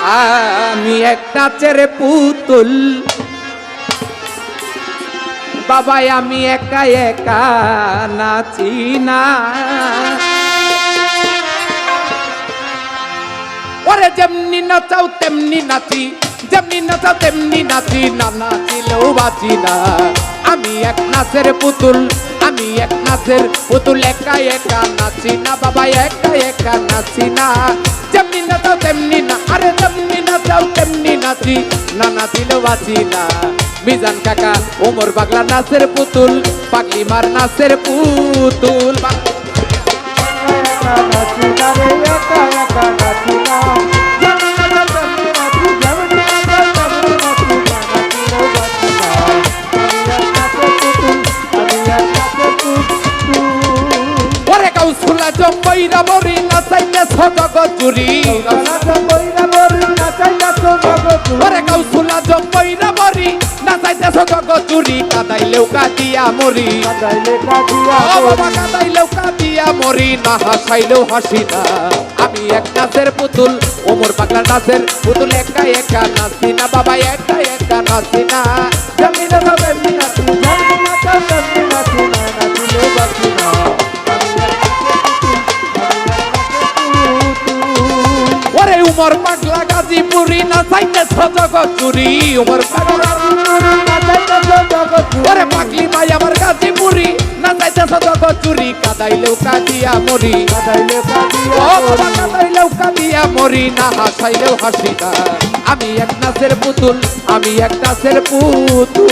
আমি এক নাচের পুতুল বাবাই আমি একা একা নাচি না ওরে যেমনি নাচাও তেমনি নাচি যেমনি নাচাও তেমনি নাচি না নাচিলেও বাঁচি না আমি এক নাচের পুতুল আমি এক নাচের পুতুল একা একা নাচি না বাবা একা একা নাচি না যেমনি নাচাও তেমনি না আরে যেমনি নাচাও তেমনি নাচি না নাচিলেও বাঁচি না মিজান কাকা ওমর পাগলা নাচের পুতুল পাগলি মার নাচের পুতুল নাচি না রে একা একা নাচি না জম্বইরা বরি নাচাইতে সজগ চুরি ওরে কাউসুলা জম্বইরা বরি নাচাইতে সজগ চুরি কাদাইলেও কাটিয়া মরি বাবা কাদাইলেও কাটিয়া মরি না হাসাইলেও হাসি না আমি এক নাচের পুতুল ওমর পাগলা নাচের পুতুল একা একা নাচি না বাবা একা একা নাচি না জমি না জমি নাচি জমি না জমি নাচি না নাচিলেও বাঁচি না ওরে উমর পাগলা গাজীপুরি নাচাইতে সজগৎ চুরি উমর পাগলা ওরে পাগলি ভাই আমার গাজীপুরি নাচাইতে সজগৎ চুরি কাদাইলেও কাটিয়া মরি কাদাইলেও কাটিয়া মরি না হাসাইলেও হাসি না আমি এক নাচের পুতুল আমি এক নাচের পুতুল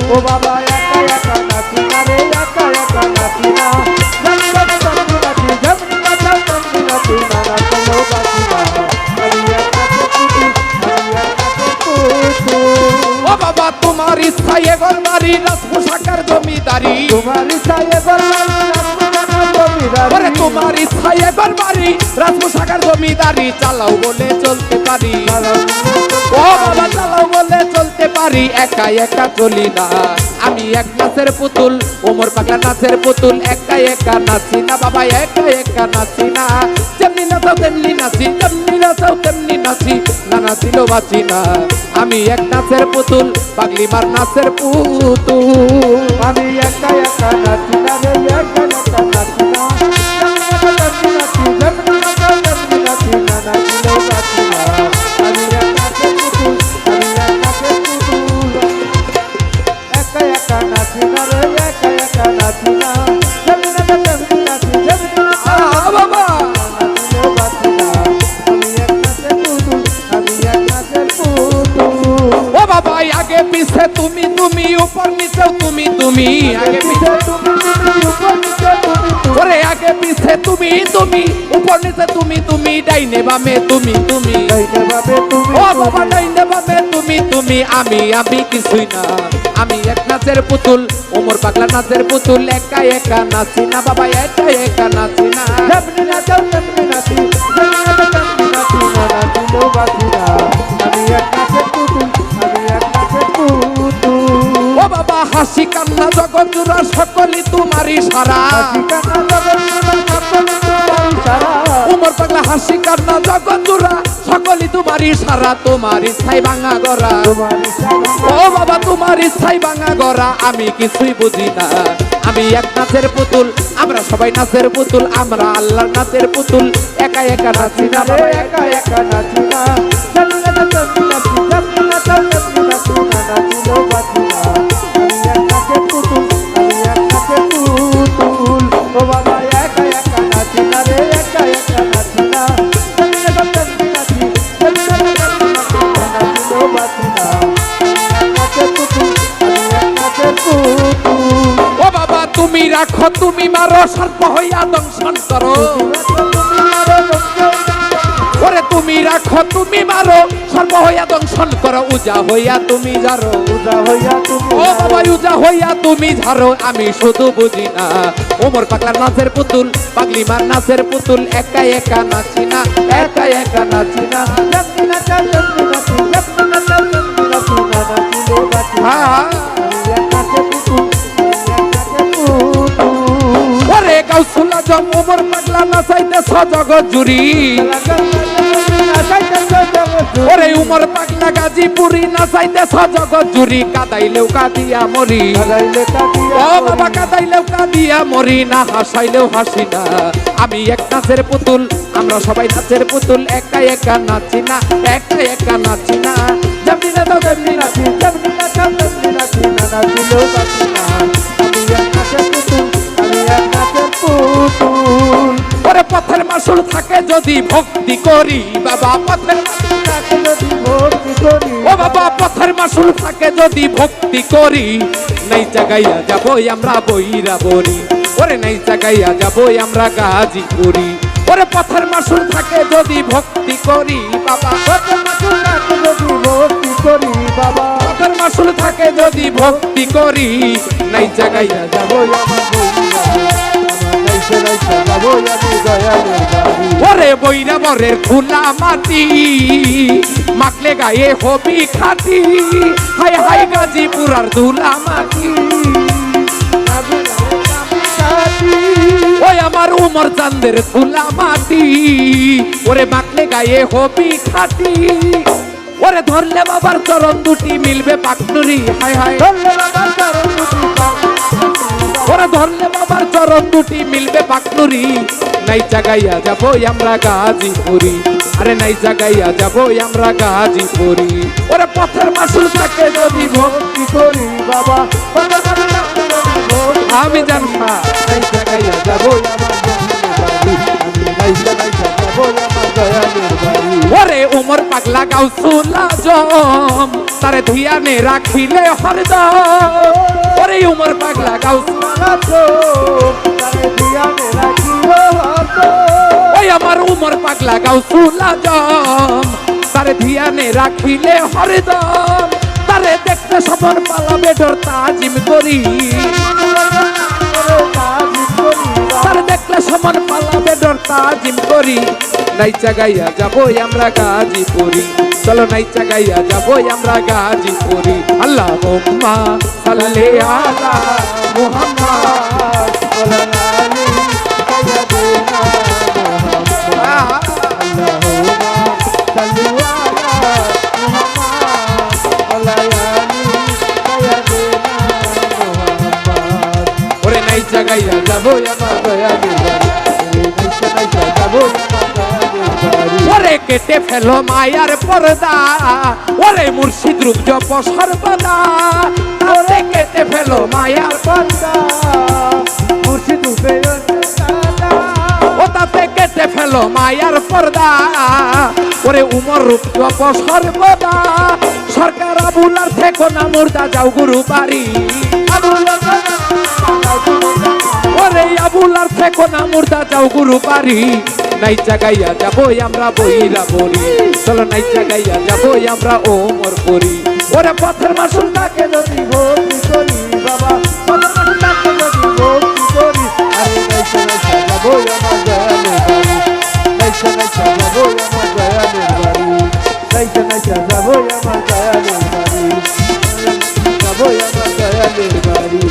ও বাবা একা একা নাচি না রে একা একা নাচি না ও বাবা তোমার ইচ্ছায় এগর বাড়ি রাজ পোশাকের জমিদারি তোমার ইচ্ছায় এগর বাড়ি তোমার ইচ্ছায় এগর বাড়ি রাজ পোশাকের জমিদারি চালাও বলে চলতে পারি ও বাবা চালাও বলে চলতে পারি একা একা চলি না আমি এক নাচের পুতুল ওমর পাগলা নাচের পুতুল একা একা নাচি না বাবা একা একা নাচি না যেমনি নাচাও তেমনি নাচি যেমনি নাচাও তেমনি নাচি না নাচিলেও বাঁচি না আমি এক নাচের পুতুল পাগলি মার নাচের পুতুল আমি একা একা নাচি না রে একা একা নাচি না নাচি নাচি যেমনি নাচাও তেমনি নাচি না নাচিলেও বাঁচি না আমি এক নাচের পুতুল আমি এক নাচের পুতুল একা একা নাচি না রে একা একা নাচি না যেমনি নাচাও তেমনি নাচি যেমনি বাবা নাচিলেও বাঁচি না আমি এক নাচের পুতুল আমি এক নাচের পুতুল ও বাবা আগে পিছে তুমি তুমি উপর নিচেও তুমি তুমি আগে পিছে ওরে আগে পিছে তুমি তুমি উপর নিচে তুমি তুমি ডাইনে বামে তুমি তুমি ও বাবা ডাইনে বামে তুমি তুমি আমি কিছুই না আমি এক নাচের পুতুল ওমর পাগলা নাচের পুতুল একা একা নাচি না বাবা একা একা নাচি না যেমনি নাচাও তেমনি নাচি যেমনি নাচাও তেমনি নাচি না নাচিলেও বাঁচি না আমি এক নাচের পুতুল আমি এক নাচের পুতুল ও বাবা হাসি কান্না জগৎ জুড়া সকলই তোমারই সারা হাসি কান্না জগৎ জুড়া সকলই তোমারই সারা উমর পাগলা হাসি কান্না জগৎ জুড়া সকলই তোমারই সারা তোমার ইচ্ছাই ভাঙা গড়া তোমারই সারা ও বাবা তোমার ইচ্ছাই ভাঙা গড়া আমি কিছুই বুঝি না আমি এক নাচের পুতুল আমরা সবাই নাচের পুতুল আমরা আল্লাহর নাচের পুতুল একা একা নাচি না বাবা একা একা নাচি না যেমনি নাচাও তেমনি নাচি যেমনি নাচাও তেমনি নাচি না নাচিলেও বাঁচি না আমি এক নাচের পুতুল আমি এক নাচের পুতুল ও বাবা একা একা নাচি না রে একা একা নাচি না যেমনি নাচাও তেমনি নাচি যেমনি নাচাও তেমনি নাচি না নাচিলেও বাঁচি না আমি এক নাচের পুতুল আমি এক নাচের পুতুল ও বাবা তুমি রাখো তুমি মারো সর্প হইয়া দংশন করো ওরে তুমি রাখো তুমি মারো সর্ব হইয়া দংশন করো উজা হইয়া তুমি ঝাড়ো উজা হইয়া তুমি ও বাবা উজা হইয়া তুমি ঝাড়ো আমি শুধু বুঝি না ওমর পাগলার নাচের পুতুল পাগলি মার নাচের পুতুল একা একা নাচি না একা একা নাচি না যেমনি নাচাও তেমনি নাচি যেমনি নাচাও তেমনি নাচি না নাচিলেও বাঁচি না আমি এক নাচের পুতুল আমি এক নাচের পুতুল ওরে গাউসুল্লাহ জম ওমর পাগলা নাচাইতে সজগৎ জুড়ি ওরে উমর পাগলা গাজীপুরি নাচাইতেছ জগৎ জুড়ি কাদাইলেও কাঁদিয়া মরি ও বাবা কাদাইলেও কাঁদিয়া মরি না হাসাইলেও হাসি না আমি এক নাচের পুতুল আমরা সবাই নাচের পুতুল একা একা নাচি না একা একা নাচি না যেমনি নাচাও তেমনি নাচি যেমনি নাচাও তেমনি নাচি না নাচিলেও বাঁচি না আমি এক নাচের পুতুল আমি এক নাচের পুতুল ওরে পথের মাসুল থাকে যদি ভক্তি করি বাবা পথের তাকে যদি ভক্তি করি ও বাবা পথের মাসুল থাকে যদি ভক্তি করি নাই জাগাইয়া যাবো আমরা বইরা বরি ওরে নাই জাগাইয়া যাবো আমরা গাজীপুরি ওরে পথের মাসুল থাকে যদি ভক্তি করি বাবা পথের মাসুল তাকে যদি ভক্তি করি বাবা পথের মাসুল থাকে যদি ভক্তি করি নাই জাগাইয়া যাবো আমার বইরা আমার নাইছে নাইছে যাবো আমি দয়ালের বাড়ি ওরে বইরা বরের খোলা মাটি মাখলে গায়ে হবি খাটি হাই হাই গাজীপুরার ধুলা মাটি ওই আমার উমর চান্দের খোলা মাটি ওরে মাখলে গায়ে হবি খাটি ওরে ধরলে বাবার চরণ দুটি মিলবে পাকনুরি হাই হাই ওরে ধরলে বাবার চরণ দুটি মিলবে পাকনুরি নাই জাগাইয়া যাবো আমরা গাজীপুরি আরে নাই জাগাইয়া যাবো আমরা গাজীপুরি ওরে পথের মাসুল থাকে যদি ভক্তি করি বাবা পথের মাসুল তাকে যদি ভক্তি আমি জানবা নাই জাগাইয়া যাবো আমার বন্ধুর বাড়ি আমি নাইছে নাইছে যাবো আমার দয়ালের বাড়ি ওরে উমর পাগলা গাউসুলা জম তারে ধিয়ানে রাখিলে হরদম ওরে উমর পাগলা গাউসুলা তারে দিয়ানে রাখিও হতো ওই আমার উমর পাগলা গাউসুলা জম তারে ধিয়ানে রাখিলে হরদম তারে দেখতে সবর পালাবে ডর তাজিম করি তারে দেখলে সমান পালাবে ডর তাজিম করি নাই জাগাইয়া যাবো আমরা গাজীপুরি চলো নাই জাগাইয়া যাবো আমরা গাজীপুরি আল্লাহুম্মা সাল্লি আলা মুহাম্মাদ ওরে নাই জাগাইয়া যাবো আমার দয়ালের বাড়ি ওরে কেটে ফেলো মায়ার পর্দা ওরে মুর্শিদ রূপ জপ সর্বদা ওরে কেটে ফেলো মায়ার পর্দা মুর্শিদ রূপে ও তাতে কেটে ফেলো মায়ার পর্দা ওরে উমর রূপ জপ সর্বদা সরকার আবুলার থেকো না মুর্দা যাও গুরু বাড়ি ওরে আবুলার থেকো না মুর্দা যাও গুরু বাড়ি নাই জাগাইয়া যাবো আমরা বইরা বলি চলো নাই জাগাইয়া যাবো আমরা ওমর করি ওরে পথের মাসুল তাকে যদি ভক্তি করি বাবা পথের মাসুল তাকে যদি ভক্তি করি আরে নাইছে নাইছে যাবো আমার দয়ালের বাড়ি নাইছে নাইছে যাবো আমার দয়ালের বাড়ি নাইছে নাইছে যাবো আমার দয়ালের বাড়ি যাবো আমার দয়ালের বাড়ি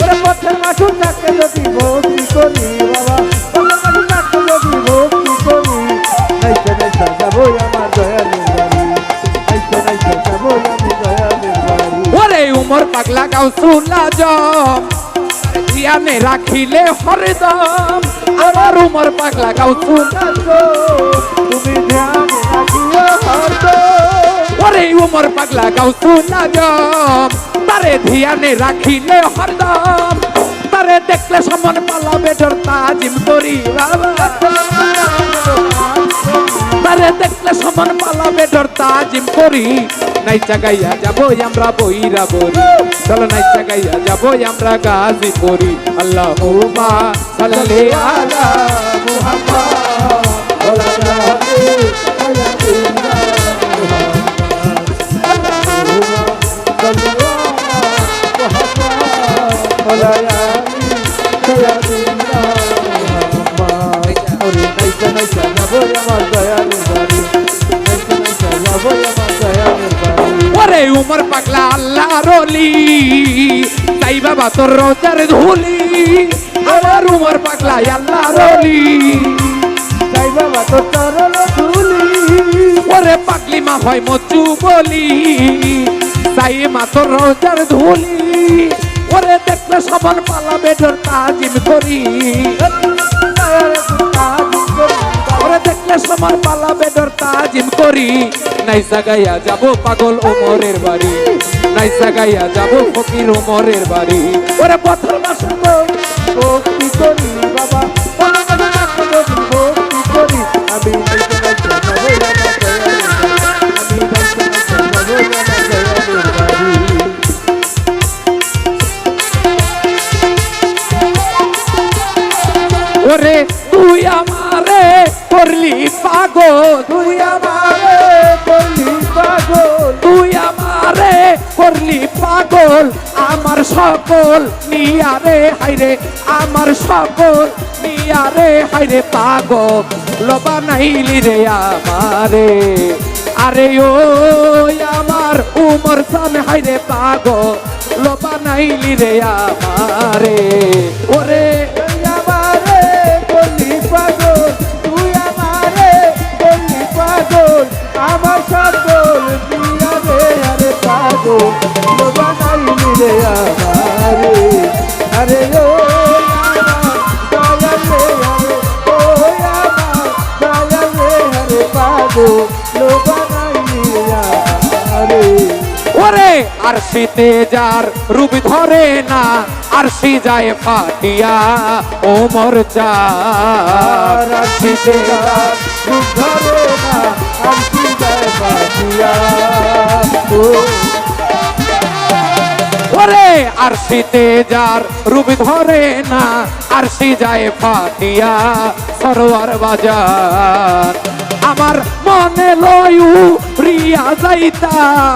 ওরে পথের মাসুল তাকে যদি ভক্তি করি বাবা পথের মাসুল তাকে যদি ভক্তি করি নাইছে নাইছে যাবো আমার দয়ালের বাড়ি নাইছে নাইছে যাবো আমি দয়ালের বাড়ি ওরে উমর পাগলা গাউসুলা জম ধিয়ানে রাখিলে হরদম আমার উমর পাগলা গাউসুলা তুমি ধ্যান রাখিও হতো ওরে উমর পাগলা গাউসুলা জম তারে ধিয়ানে রাখিলে হরদম তারে দেখলে সমান পালাবে ডর তাজিম করি বাবা তারে দেখলে সমান পালাবে ডর তাজিম করি নাই জাগাইয়া যাবো আমরা বইরা বরি চলো নাই জাগাইয়া যাবো আমরা গাজীপুরি আল্লাহুম্মা সাল্লি আলা মুহাম্মাদ ওরে উমর পাগলা আল্লাহ রলি তাই বাবা তোর রোজার ধুলি আমার উমর পাগলা আল্লাহ রলি তাই বাবা তোর চরণ ধুলি মা হয় মজু বলি তাই মা তোর রোজার ধুলি ওরে দেখলে সবার পালাবে ডর তাজিম করি ওরে দেখলে সবার পালাবে ডর তাজিম করি নাইসা গাইয়া যাব পাগল ওমরের বাড়ি নাইসা গাইয়া যাব ফকির ওমরের বাড়ি ওরে পথর বাসন ভক্তি করি বাবা ভক্তি করি আমি ওরে তুই আমারে করলি পাগল তুই আমারে করলি পাগল তুই আমারে করলি পাগল আমার সকল নিয়ারে হাইরে আমার সকল নিয়ারে হাইরে পাগল লবা নাইলি রে আমারে আরে ও আমার উমর সান হাইরে পাগল লবা নাইলি রে আমারে ওরে তুই আমারে করলি পাগল তুই আমারে করলি পাগল আমার সকল দিয়া রে আরে পাগল বানাইলি রে আমারে আরে ও আমার দয়া রে আরে ও আমার দয়া রে আরে পাগল বানাইলি রে আমারে ওরে আর শীতে যার রূপ ধরে না আর সে যায় ফাটিয়া ওমর চার আর শীতে যার রূপ ধরে না আর সে যায় ফাটিয়া ও ওরে আর শীতে যার রূপ ধরে না আর সে যায় ফাটিয়া সরোয়ার বাজার আমার মনে লয়ু রিয়া যাইতা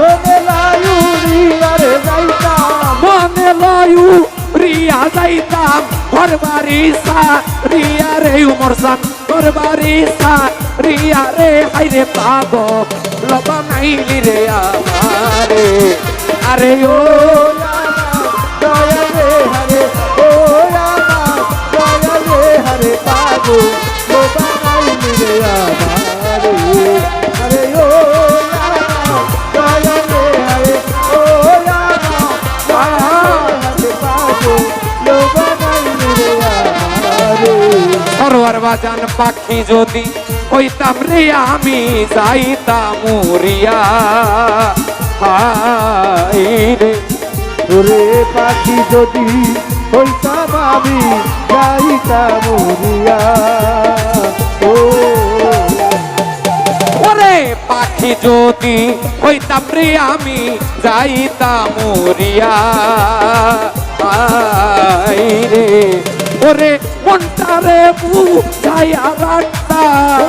মনে লায়ু রিয়ারে যাইতাম মনে লয়ু রিয়া যাইতাম ঘর বাড়ি সা রিয়া রে উমর সান ঘর বাড়ি সা রিয়া রে হাইরে পাগো লবা নাইলি রে আমারে আরে ও দয়া রে হরে ও আমার দয়া রে হরে পাগো বানাইলি রে আমারে আরে ও দয়া রে হরে ও আমার দয়া হরে পাগো বানাইলি রে আমারে সরোয়ার বাজান পাখি যদি হইতাম রে আমি যাইতাম উড়িয়া হাই রে ওরে পাখি যদি হইতাম আমি যাইতাম উড়িয়া ও ওরে পাখি যদি হইতাম রে আমি যাইতাম উড়িয়া হাই রে ওরে মনটারে বুঝাইয়া রাখতাম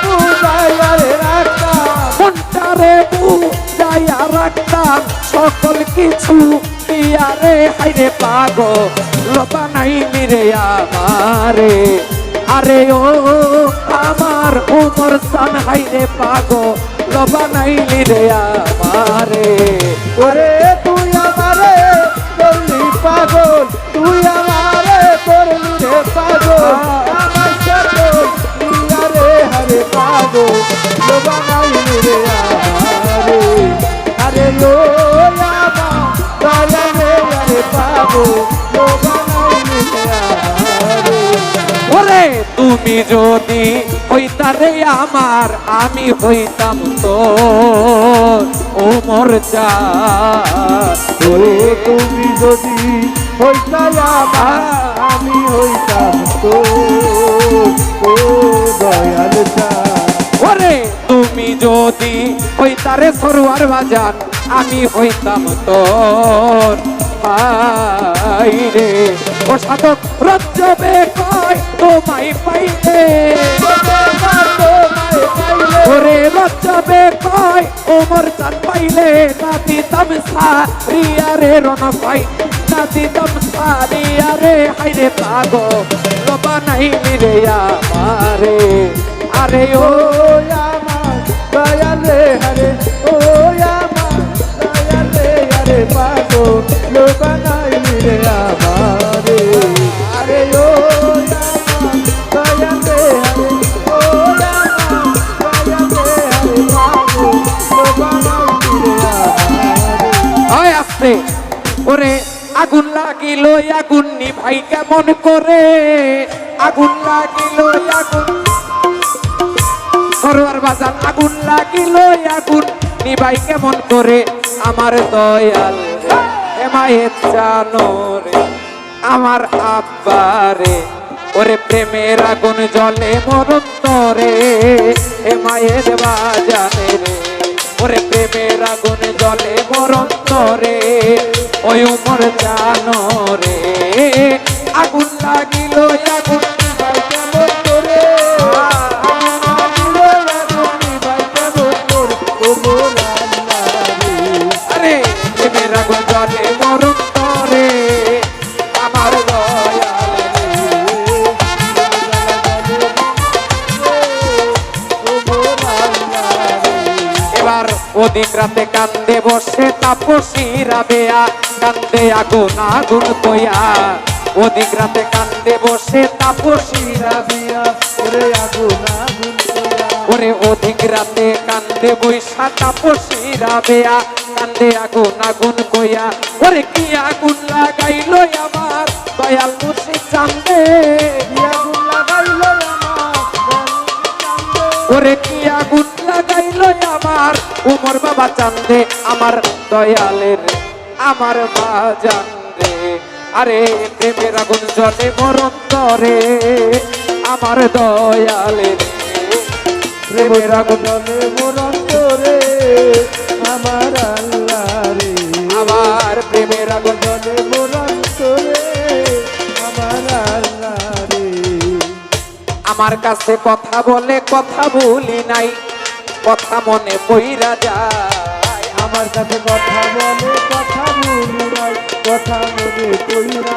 বুঝাইয়া রে রাখতাম মনটারে বুঝাইয়া রাখতাম সকল কিছু দিয়া রে হাইরে পাগো লবা নাইলি রে আমারে আরে ও আমার উমর সান হাইরে পাগো লবা নাইলি রে আমারে ওরে তুই আমারে করলি পাগল তুই আমারে করলি রে পাগল আমার সকল দিয়া রে হরে পাগল বানাইলি রে আমারে আরে ও আমার দয়া রে হরে পাগল বানাইলি রে আমারে ওরে তুমি যদি হইতা রে আমার আমি হইতাম তো ওমর চা ওরে তুমি যদি হইতাম আমার আমি হইতাম তো ও দয়াল ওরে তুমি যদি হইতা রে সরোয়ার বাজান আমি হইতাম তোর ভাই রে ও সাধক রজ্জবে কয় তোমায় পাইলে ওরে রজ্জবে কয় ওমর চাঁদ পাইলে নাতি তামসা রিয়া রে রণ পাই নাতি তামসা রিয়া রে হাইরে পাগো লবা নাইলি রে আমারে আরে ও আমার দয়াল রে হরে ও আমার দয়াল রে হরে পাগো বানাইলি রে আমারে আরে ও আমার দয়াল রে হরে ও আমার দয়াল রে হরে পাগো লাগিল আগুন নিভাই কেমন করে, আগুন লাগিল আগুন সরোয়ার বাজান, আগুন লাগিল আগুন নিভাই কেমন করে, আমার দয়াল এ মায়ের জানো রে, আমার আব্বারে ওরে প্রেমের আগুন জলে মরণ তরে, এ মায়ের বাজানে রে ওরে প্রেমের আগুন জলে মরণ তরে, ওই উমর জানো রে, আগুন লাগিল আগুন নিভাই কেমন করে, আরে প্রেমের আগুন জলে মরণ তরে, আমার দয়াল এবার ওদিক রাতে কান্দে বসে তাপসী রাবেয়া, কান্দে আগুন আগুন কইয়া, ওদিক রাতে কান্দে বসে তাপসী রাবেয়া, ওরে আগুন আগুন কইরা, ওরে ওদিক রাতে কান্দে বৈশা তাপসী রাবেয়া, কান্দে আগুন আগুন কইয়া, ওরে কি আগুন লাগাইলো আমার দয়াল মুর্শিদ চান্দে, কি আগুন লাগাইলো আমার ওরে কি আগুন লাগাইলো আমার উমর বাবা চান্দে, আমার দয়ালের আমার বাজান রে, আরে প্রেমের আগুন জলে মরণ তরে, আমার দয়ালের প্রেমের আগুন জলে মরণ করে, আমার আল্লাহ রে, আমার প্রেমের আগুন জলে মরণ করে, আমার আল্লাহ রে। আমার কাছে কথা বলে কথা ভুলি নাই, কথা মনে পইরা যায়, আমার কাছে কথা বলে কথা ভুলি নাই, কথা মনে করি না।